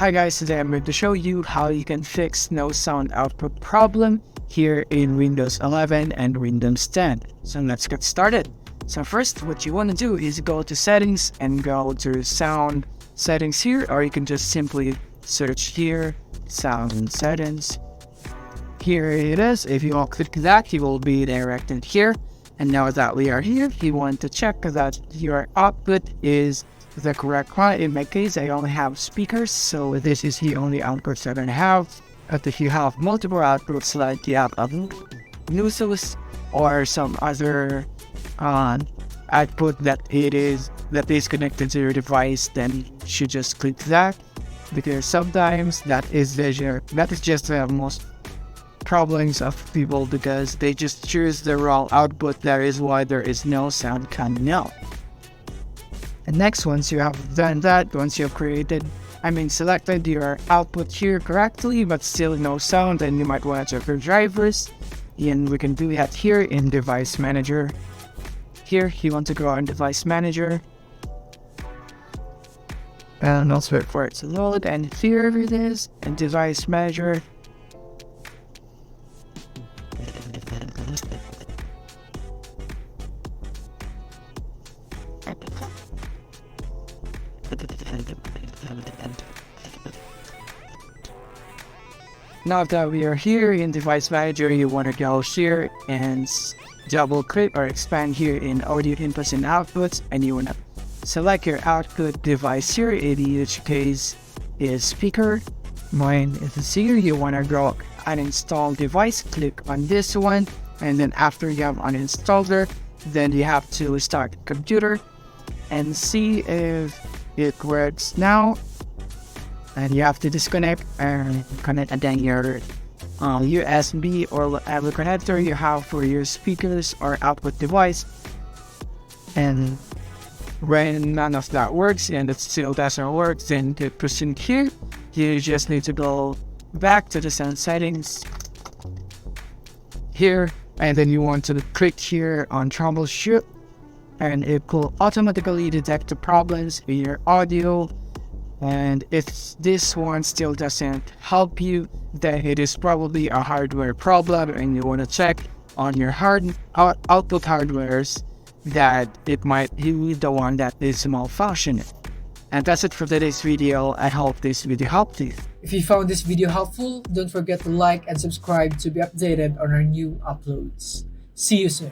Hi guys, today I'm going to show you how you can fix no sound output problem here in Windows 11 and Windows 10. So let's get started. So first, what you want to do is go to settings and go to sound settings here, or you can just simply search here, sound settings. Here it is. If you all click that, you will be directed here. And now that we are here, you want to check that your output is the correct one. In my case, I only have speakers, so this is the only output that I have. But if you have multiple outputs, like you have a Bluetooth or some other output that is connected to your device, then you should just click that, because sometimes that is just the most problems of people, because they just choose the wrong output. That is why there is no sound coming out. And next, once you have done that, once you have selected your output here correctly, but still no sound, then you might want to check your drivers. And we can do that here in Device Manager. Here, you want to go on Device Manager. And also wait for it to load, and here it is, in Device Manager. Now that we are here in Device Manager, you want to go here and double click or expand here in Audio Inputs and Outputs, and you want to select your output device here. In each case is speaker. Mine is here. You want to go uninstall device, click on this one, and then after you have uninstalled it, then you have to start the computer and see if it works now. And you have to disconnect and connect, and then your USB or whatever connector you have for your speakers or output device. And when none of that works and it still doesn't work, then to proceed here, you just need to go back to the sound settings here, and then you want to click here on troubleshoot, and it will automatically detect the problems in your audio. And if this one still doesn't help you, then it is probably a hardware problem, and you want to check on your output hardwares that it might be the one that is malfunctioning. And that's it for today's video. I hope this video helped you. If you found this video helpful, don't forget to like and subscribe to be updated on our new uploads. See you soon.